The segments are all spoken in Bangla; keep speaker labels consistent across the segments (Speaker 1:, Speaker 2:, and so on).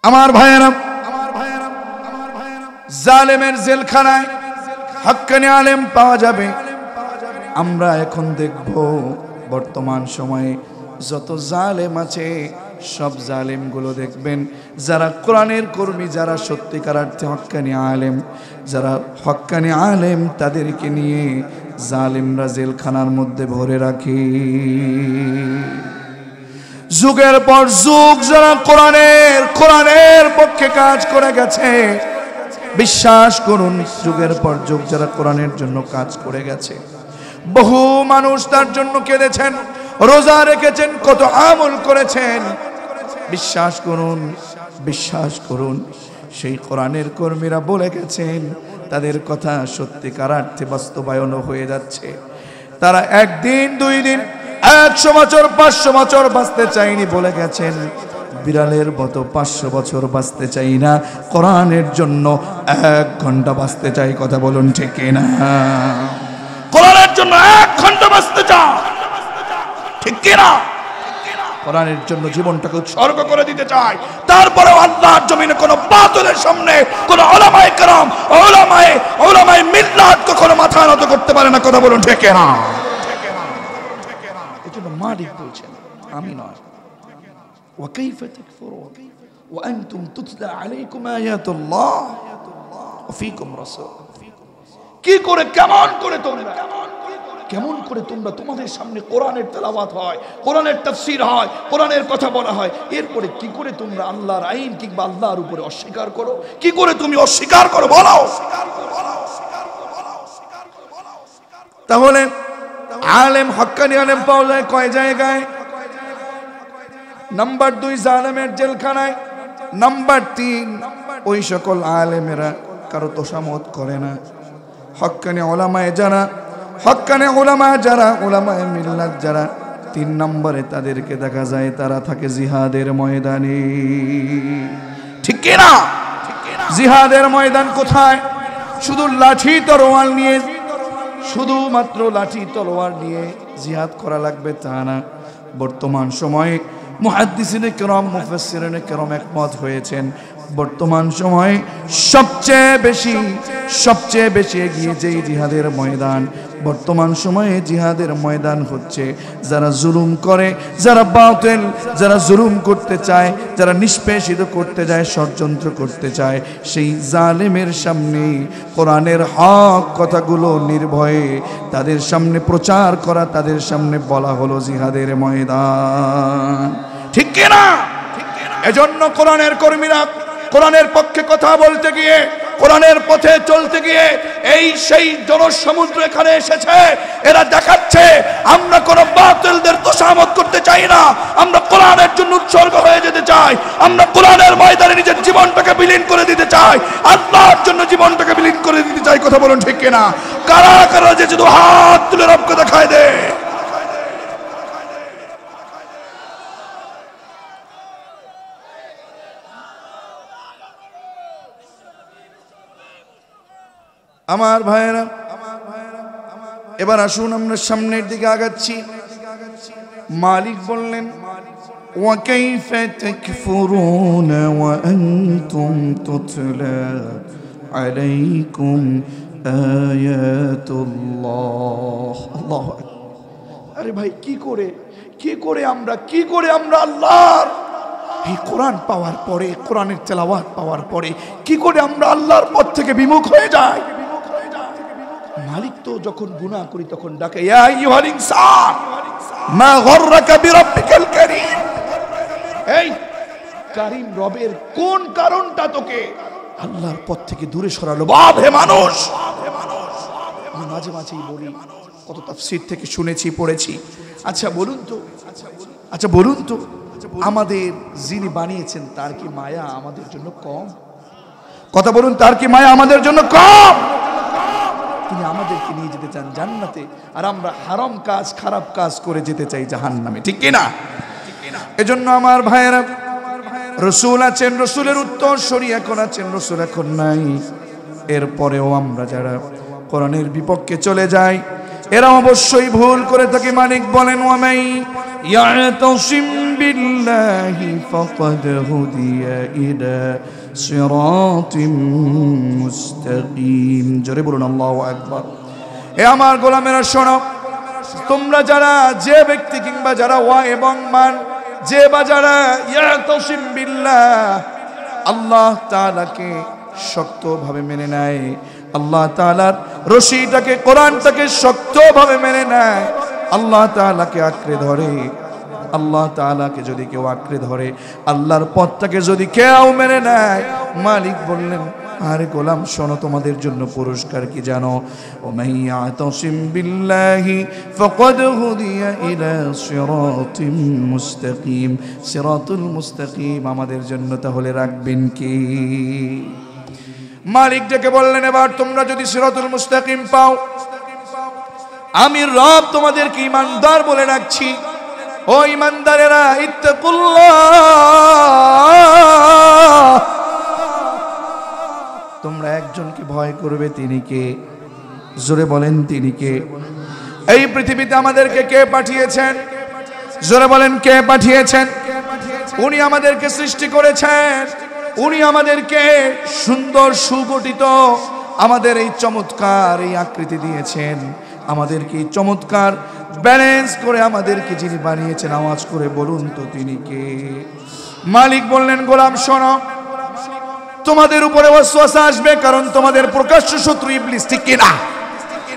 Speaker 1: আমার ভাইয়েরা, জালেমের জেলখানায় হক্কানি আলেম পাওয়া যাবে। আমরা এখন দেখব বর্তমান সময়ে যত জালেম আছে সব জালেমগুলো দেখবেন যারা কোরআনের কর্মী, যারা সত্যিকার অর্থে হক্কানি আলেম, যারা হক্কানি আলেম, তাদেরকে নিয়ে জালেমরা জেলখানার মধ্যে ভরে রাখে। যুগের পর যুগ যারা কোরআনের পক্ষে কাজ করে গেছে, বিশ্বাস করুন যুগের পর যুগ যারা কোরআনের জন্য কাজ করে গেছে, বহু মানুষ তার জন্য কেঁদেছেন, রোজা রেখেছেন, কত আমল করেছেন। বিশ্বাস করুন সেই কোরআনের কর্মীরা বলে গেছেন, তাদের কথা সত্যিকার অর্থে বাস্তবায়ন হয়ে যাচ্ছে। তারা একদিন, 2 দিন, 100 বছর, 500 বছর বাঁচতে চাইনি বলে গেছেন, বিড়ালের মতো 500 বছর বাঁচতে চাই না, কোরআনের জন্য 1 ঘন্টা বাঁচতে চাই। কথা বলুন ঠিক কিনা? কোরআনের জন্য 1 ঘন্টা বাঁচতে চাও, ঠিক কিনা? কোরআনের জন্য জীবনটাকে উৎসর্গ করে দিতে চাই। তারপরেও আল্লাহর জমিনে কোনো বাতিলের সামনে কোনো উলামায়ে কেরাম, উলামায়ে মিল্লাত কখনো মাথা নত করতে পারে না। কথা বলুন ঠিক কিনা? এজন্য মালিক বলছেন, আমি নয়। ওয়া কাইফা তাকফুরুন ওয়া আনতুম তুতলা আলাইকুম আয়াতুল্লাহ ওয়া ফীকুম রাসূল। কি করে, কেমন করে তোমরা তোমাদের সামনে কোরআনের তেলাওয়াত হয়, কোরআনের তাফসীর হয়, কোরআনের কথা বলা হয়, এরপরে কি করে তোমরা আল্লাহর আইন কিংবা আল্লাহর উপরে অস্বীকার করো? কি করে তুমি অস্বীকার করো বলো? তাহলে আলেম, হক্কানি আলেম পাওয়া যায় কয় জায়গায়? নাম্বার 2 জালেমের জেলখানায়। নাম্বার 3 ওই সকল আলেমেরা কারো তোষামত করে না। হক্কানি ওলামায়ে যারা উলামায়ে মিল্লাত যারা, 3 নম্বরে তাদেরকে দেখা যায় তারা থাকে জিহাদের ময়দানে। ঠিক কি না? জিহাদের ময়দান কোথায়? শুধু লাঠি তরোয়াল নিয়ে, শুধুমাত্র লাঠি তলোয়ার নিয়ে জিহাদ করা লাগবে তা না। বর্তমান সময়ে মুহাদ্দিসিনে কেরাম, মুফাসসিরিনে কেরাম একমত হয়েছেন, বর্তমান সময়ে সবচেয়ে বেশি এগিয়ে যেই জিহাদের ময়দান, বর্তমান সময়ে জিহাদের ময়দান হচ্ছে যারা জুলুম করে, যারা বাতিল, যারা জুলুম করতে চায়, যারা নিষ্পেষিত করতে যায়, ষড়যন্ত্র করতে চায়, সেই জালেমের সামনে কোরআনের হক কথাগুলো নির্ভয়ে তাদের সামনে প্রচার করা, তাদের সামনে বলা হলো জিহাদের ময়দান। ঠিক কিনা? এজন্য কোরআনের কর্মীরা কোরআনের পক্ষে কথা বলতে গিয়ে, কোরআনের পথে চলতে গিয়ে সেই জনসমুদ্র এখানে এসেছে। এরা দেখাচ্ছে আমরা কোন বাতিলদের তোষামত করতে চাই না, আমরা কোরআনের জন্য উৎসর্গ হয়ে যেতে চাই, আমরা কোরআনের ময়দানে নিজের জীবনটাকে বিলীন করে দিতে চাই, আল্লাহর জন্য জীবনটাকে বিলীন করে দিতে চাই। কথা বলুন ঠিক কিনা? কারা কারা যে শুধু হাত তুলে রবকে দেখায় দেয়। আমার ভাইয়েরা, এবার আসুন আমরা সামনের দিকে আগাচ্ছি। মালিক বললেন, ওয়া কাইফা তাকফুরুনা ওয়া আনতুম তুতলা আলাইকুম আয়াতুল্লাহ। আল্লাহু আকবার। আরে ভাই, কি করে আমরা আল্লাহর এই কোরআন পাওয়ার পরে, কোরআনের তেলাওয়াত পাওয়ার পরে কি করে আমরা আল্লাহর পথ থেকে বিমুখ হয়ে যাই? মালিক তো যখন গুনাহ করি তখন ডাকে, ইয়া আইয়ুহাল ইনসান মা গররাকা বিরাব্বিকাল কারীম। এই কারীম রবের কোন কারণটা তোকে আল্লাহর পথ থেকে দূরে সরালো? বাপ হে মানুষ। আমি মাঝে মাঝেই বলি, কত তাফসীর থেকে শুনেছি, পড়েছি। আচ্ছা বলুন তো আমাদের যিনি বানিয়েছেন তার কি মায়া আমাদের জন্য কম? কথা বলুন, তার কি মায়া আমাদের জন্য কম? তিনি আমাদেরকে নিয়ে যেতে চান জান্নাতে, আর আমরা হারাম কাজ, খারাপ কাজ করে যেতে চাই জাহান্নামে। ঠিক কিনা? এজন্য আমার ভাইয়েরা, রসুল আছেন, রসুলের উত্তর সরি এখন আছেন, রসুল এখন নাই। এরপরেও আমরা যারা কোরআনের বিপক্ষে চলে যাই, এরা অবশ্যই ভুল করে থাকে। মালিক বলেন, يعتصم بالله فقد هدي إلى صراط مستقيم জোরে বলুন আল্লাহু আকবার। এ আমার গোলামেরা শোনো, তোমরা যারা যে ব্যক্তি কিংবা যারা ওয়া এবং মান যে বা যারা ইয়াতাসিম বিল্লাহ আল্লাহ তাআলাকে শক্তভাবে মেনে নেয়, আল্লাহ তাআলার রশিটাকে কোরআনটাকে শক্তভাবে মেনে নেয়, আল্লাহ তাআলাকে আঁকড়ে ধরে, আল্লাহ তাআলাকে যদি কেউ আঁকড়ে ধরে, আল্লাহর পথটাকে যদি কেউ মেনে নেয়, মালিক বললেন আরে গোলাম শোনো তোমাদের জন্য পুরস্কার কি জানো, ওমাইয়াতাসিম বিল্লাহি ফাকাদ হুদিয়া ইলা সিরাতিম মুস্তাকিম। সিরাতুল মুস্তাকিম আমাদের জন্য তাহলে রাখবেন কি? মালিক ডেকে বললেন এবার তোমরা যদি সিরাতুল মুস্তাকিম পাও, আমি রব তোমাদেরকে ঈমানদার বলে রাখছি। ও ঈমানদারেরা, ইত্তাকুল্লাহ, তোমরা একজনকে ভয় করবে, তিনি কে? জোরে বলেন তিনি কে? এই পৃথিবীতে আমাদেরকে কে পাঠিয়েছেন? জোরে বলেন কে পাঠিয়েছেন? উনি আমাদেরকে সৃষ্টি করেছেন, উনি আমাদেরকে সুন্দর সুগঠিত আমাদের এই চমৎকার এই আকৃতি দিয়েছেন, আমাদেরকে চমৎকার ব্যালেন্স করে আমাদেরকে যিনি বানিয়েছেন, আওয়াজ করে বলুন তো তিনি কে? মালিক বললেন গোলাম শোনো, তোমাদের উপরে ওয়াসওয়াসা আসবে, কারণ তোমাদের প্রকাশ্য শত্রু ইবলিস, ঠিক কি না?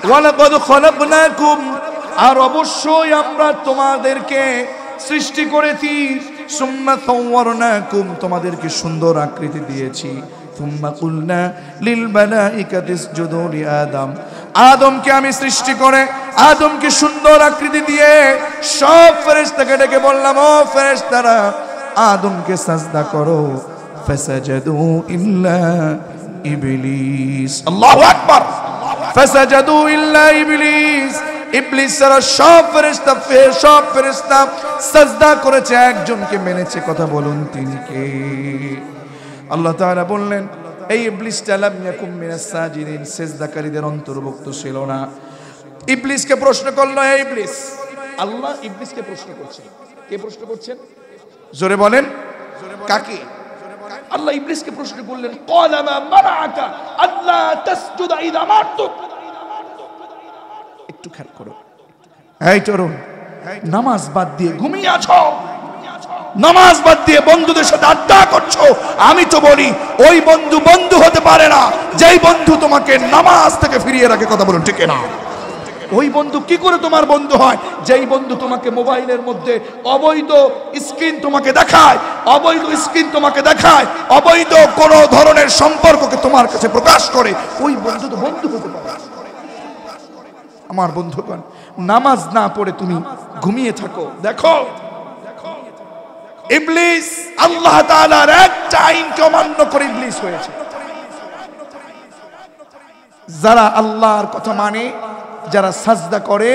Speaker 1: ওয়ালাকাদ খলাকনাকুম, আর অবশ্যই আমরা তোমাদেরকে সৃষ্টি করেছি, সুম্মা সাওয়ারনাকুম, তোমাদেরকে সুন্দর আকৃতি দিয়েছি, সুম্মা কুলনা লিল মালাইকাতি ইসজুদু লি আদম, আদমকে আমি সৃষ্টি করে আদমকে সুন্দর আকৃতি দিয়ে সব ফেরেশতাকে ডেকে বললাম, ও ফেরেশতারা আদমকে সাজদা করো, ফাসাজাদু ইল্লা ইবলিস, আল্লাহু আকবার, ফাসাজাদু ইল্লা ইবলিস, ইবলিস সারা সব ফেরেশতা সাজদা করেছে, একজনকে মেনেছে, কথা বলুন তিনি কে? আল্লাহ তাআলা বললেন এই ইবলিসটা লাম ইয়াকুম মিনাস সাজিদিন, সিজদাকারীদের অন্তর্ভুক্ত ছিল না। ইবলিসকে প্রশ্ন করলো, হে ইবলিস, আল্লাহ ইবলিসকে প্রশ্ন করছেন, কে প্রশ্ন করছেন? জোরে বলেন কাকে? আল্লাহ ইবলিসকে প্রশ্ন করলেন, ক্বালা মা মানাআকা আল্লা তাসজুদা ইযা আমারতুক। একটু খেয়াল করো, এই তরুণ, নামাজ বাদ দিয়ে ঘুমিয়ে আছো, নামাজ বাদ দিয়ে বন্ধুদের সাথে আড্ডা করছো, আমি তো বলি ওই বন্ধু বন্ধু হতে পারে না যেই বন্ধু তোমাকে নামাজ থেকে ফিরিয়ে রাখে, কথা বলুন ঠিক না? ওই বন্ধু কি করে তোমার বন্ধু হয়? যেই বন্ধু তোমাকে মোবাইলের মধ্যে অবৈধ স্ক্রিন তোমাকে দেখায়, অবৈধ স্ক্রিন তোমাকে দেখায়, অবৈধ কোন ধরনের সম্পর্ককে তোমার কাছে প্রকাশ করে, ওই বন্ধু তো বন্ধু হতে পারে। আমার বন্ধুগণ, নামাজ না পড়ে তুমি ঘুমিয়ে থাকো, দেখো ইবলিস আল্লাহ তাআলার একটা আইনকে অমান্য করে ইবলিস হয়েছে। যারা আল্লাহর কথা মানে, যারা সাজদা করে,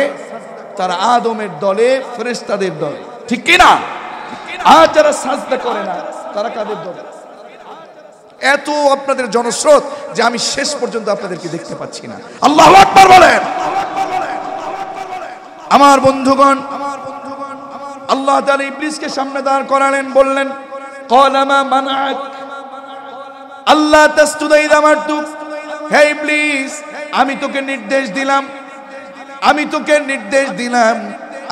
Speaker 1: তারা আদমের দলে, ফেরেশতাদের দলে, ঠিক কি না? আর যারা সাজদা করে না, তারা কাদের দলে? এত আপনাদের জনস্রোত যে আমি শেষ পর্যন্ত আপনাদেরকে দেখতে পাচ্ছি না। আল্লাহু আকবার বলেন। আমার বন্ধুগণ, আল্লাহ তাআলা ইবলিসকে সামনে দাঁড় করালেন, বললেন ক্বালা মা মানাআক আল্লা তাসজুদা ইযা আমারতুক, হে ইবলিস আমি তোকে নির্দেশ দিলাম, আমি তোকে নির্দেশ দিলাম,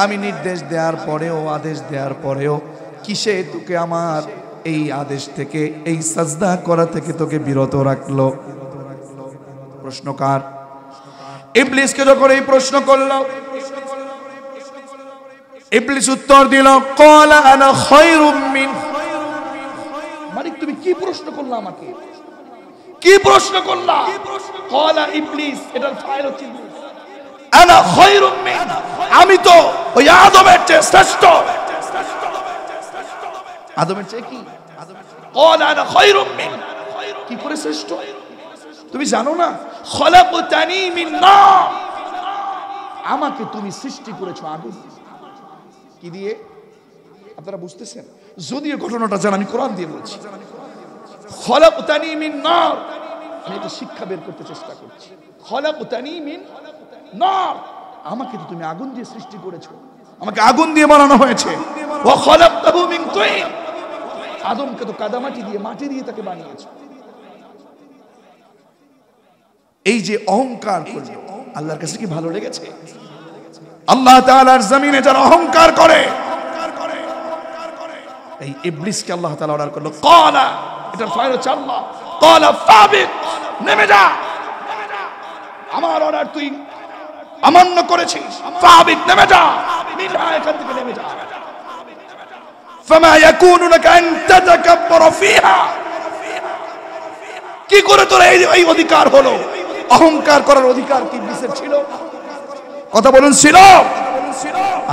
Speaker 1: আমি নির্দেশ দেওয়ার পরেও, আদেশ দেওয়ার পরেও কিসে তোকে আমার এই আদেশ থেকে, এই সাজদা করা থেকে তোকে বিরত রাখলো? প্রশ্নকার ইবলিসকে যখন এই প্রশ্ন করলো, ইবলিস উত্তর দিল, ক্বালা আনা খায়রুম মিন। মালিক তুমি কি প্রশ্ন করলা আমাকে? কি প্রশ্ন করলা? ক্বালা ইবলিস, এটার ফাইল হচ্ছে ইবলিস, আনা খায়রুম মিন, আমি তো ওই আদমের চেয়ে শ্রেষ্ঠ। আদমের চেয়ে কি? ক্বালা আনা খায়রুম মিন, কি করে শ্রেষ্ঠ? তুমি জানো না? খলাকতানি মিন নার, আমাকে তুমি সৃষ্টি করেছো আগুন কি দিয়ে? আপনারা বুঝতেছেন? যদিও ঘটনাটা জান, আমি কোরআন দিয়ে বলছি। খলাকতানি মিন নার, আমি এটা শিক্ষা বের করতে চেষ্টা করছি। খলাকতানি মিন নার, আমাকে তো তুমি আগুন দিয়ে সৃষ্টি করেছো। আমাকে আগুন দিয়ে বানানো হয়েছে। ওয়া খালাকতাহু মিন তিন, আদমকে তো কাদামাটি দিয়ে, মাটি দিয়ে তাকে বানিয়েছে। এই যে অহংকার করলো, আল্লাহর কাছে কি ভালো লেগেছে? আল্লাহ তাআলার জমিনে যারা অহংকার করে, এই ইবলিসকে আল্লাহ তাআলা অর্ডার করলো, ক্বালা, এটা ফাইল হচ্ছে আল্লাহ, ক্বালা ফাবিত, নেমে যা, আমার অর্ডার তুই অমান্য করেছিস, ফাবিত, নেমে যা, মিনহা, এখান থেকে নেমে যা। ফামা ইয়াকুনু লাকা আন তাতাকাব্বারা ফিহা, কি করে তোর এই অধিকার হলো? অহংকার করার অধিকার কি ইবলিসের ছিল? কথা বলুন, ছিল?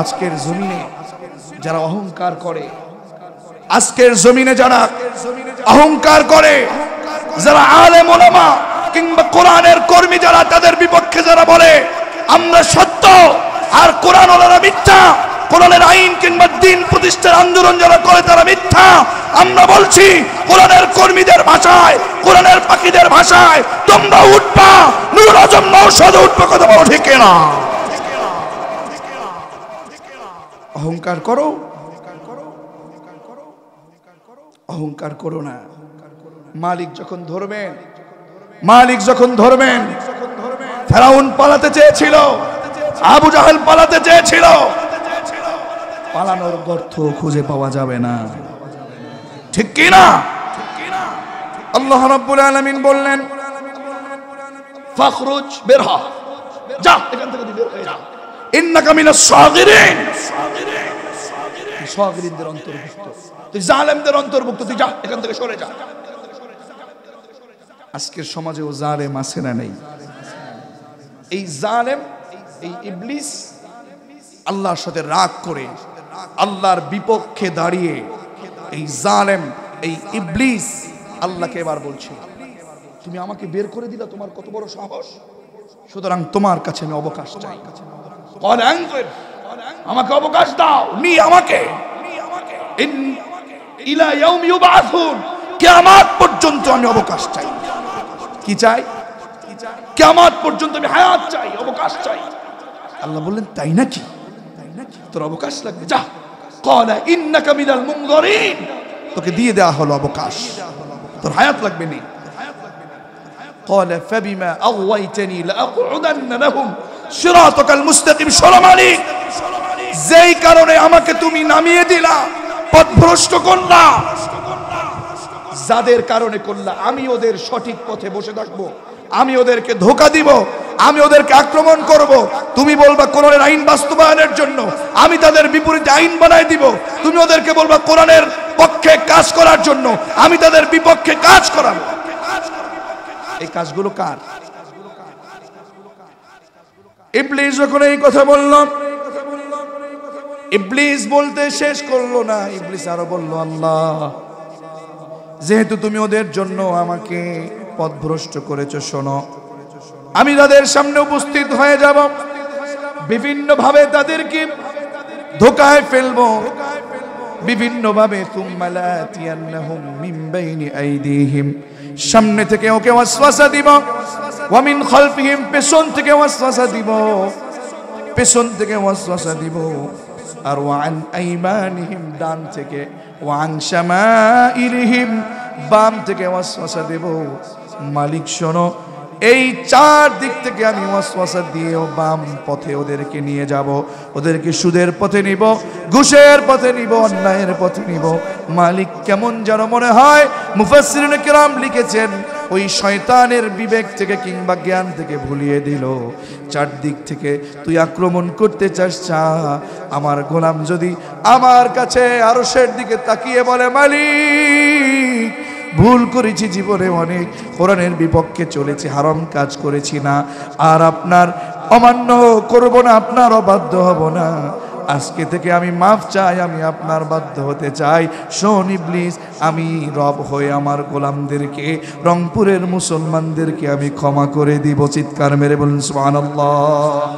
Speaker 1: আজকের জমিনে যারা অহংকার করে, আজকের জমিনে যারা অহংকার করে, যারা আলেম ওলামা কিংবা কোরআনের কর্মী যারা, তাদের বিপক্ষে যারা বলে আমরা সত্য আর কোরআন ওলারা মিথ্যা, কোরআনের আইন কিংবা দ্বীন প্রতিষ্ঠার আন্দোলন যারা করে তারা মিথ্যা, আমরা বলছি কোরআনের কর্মীদের ভাষায়, কোরআনের পাখিদের ভাষায় তোমরা উঠবা, নুরুল আজম নওশাদ উঠবে। কথা বলো ঠিক না? অহংকার করো, অহংকার করো না। মালিক যখন ধরবেন, ফেরাউন পালাতে চেয়েছিল, আবু জাহেল পালাতে চেয়েছিল, পালানোর গর্ত খুঁজে পাওয়া যাবে না, ঠিক কি না? আল্লাহ রাব্বুল আলামিন বললেন, ফাখরুজ, বের হ, যা এখান থেকে, বের হয়ে যা, ইন্নাকা মিনাস সাগিরিন, সাগিরিনদের অন্তর্ভুক্ত, তুই জালেমদের অন্তর্ভুক্ত, তুই যা এখান থেকে, সরে যা। আজকের সমাজেও জালেম আছে না নেই? এই জালেম, এই ইবলিস আল্লাহর সাথে রাগ করে, আল্লাহর বিপক্ষে দাঁড়িয়ে, এই জালেম, এই ইবলিস আল্লাহকে এবার বলছে, তুমি আমাকে বের করে দিলা, তোমার কত বড় সাহস, সুতরাং তোমার কাছে আমি অবকাশ চাই, আমাকে অবকাশ দাও, নি আমাকে ইলা ইয়াউম ইউবাসুন, কিয়ামত পর্যন্ত আমি অবকাশ চাই। কি চাই? কিয়ামত পর্যন্ত আমি হায়াত চাই, অবকাশ চাই। আল্লাহ বললেন, তাই নাকি? তোর অবকাশ লাগবে, যা। ক্বালা ইন্নাকা মিনাল মুনযারিন, তোকে দিয়ে দেওয়া হলো অবকাশ, তোর হায়াত লাগবে না। ক্বালা ফাবিমা আগাওয়াইতানি লাআকউদান্না লাহুম সিরাতাকাল মুস্তাকিম, শোনো মালিক, যেই কারণে আমাকে তুমি নামিয়ে দিলা, পথভ্রষ্ট করলা, যাদের কারণে করলা, আমি ওদের সঠিক পথে বসে থাকবো, আমি ওদেরকে ধোঁকা দিব, আমি ওদেরকে আক্রমণ করব। তুমি বলবা কোরআনের আইন বাস্তবায়নের জন্য, আমি তাদের বিপরীতে আইন বানায় দিব। তুমি ওদেরকে বলবা কোরআনের পক্ষে কাজ করার জন্য, আমি তাদের বিপক্ষে কাজ করাবো। এই কাজগুলো কার? ইবলিস যখন এই কথা বলল, ইবলিস বলতে শেষ করলো না, ইবলিস আরো বলল, আল্লাহ, যেহেতু তুমি ওদের জন্য আমাকে পথভ্রষ্ট করেছো, শোনো, আমি তাদের সামনে উপস্থিত হয়ে যাব, বিভিন্ন ভাবে তাদেরকে ধোঁকায় ফেলবো, বিভিন্ন ভাবে, সুম্মা লাতিয়ান্নাহুম মিন বাইনি আইদিহিম, সামনে থেকে ওকে ওয়াসওয়াসা দিব, ওয়া মিন খালফিহিম, পেছন থেকে ওয়াসওয়াসা দিব, পেছন থেকে ওয়াসওয়াসা দিব, আর ওয়া আন আইমানিহিম, ডান থেকে, ওয়া আন শামাইলিহিম, বাম থেকে ওয়াসওয়াসা দেব। মালিক শোনো, এই চার দিক থেকে আমি ওয়াসওয়াসা দিয়েও বাম পথে ওদেরকে নিয়ে যাব, ওদেরকে সুদের পথে নিব, ঘুষের পথে নিব, অন্যায়ের পথে নিব। মালিক কেমন যেন মনে হয়, মুফাসসিরিনে কিরাম লিখেছেন, ওই শয়তানের বিবেক থেকে কিংবা জ্ঞান থেকে ভুলিয়ে দিল, চারদিক থেকে তুই আক্রমণ করতে চাস, চা। আমার গোলাম যদি আমার কাছে আরশের দিকে তাকিয়ে বলে, মালিক, ভুল করেছি জীবনে অনেক, কোরআনের বিপক্ষে চলেছি, হারাম কাজ করেছি না, আর আপনার অমান্য করব না, আপনার অবাধ্য হব না, আজকে থেকে আমি মাফ চাই, আমি আপনার বাধ্য হতে চাই। শোন ইবলিস, আমি রব হয়ে আমার গোলামদেরকে, রংপুরের মুসলমানদেরকে আমি ক্ষমা করে দিব। চিৎকার মেরে বলুন সুবহানাল্লাহ।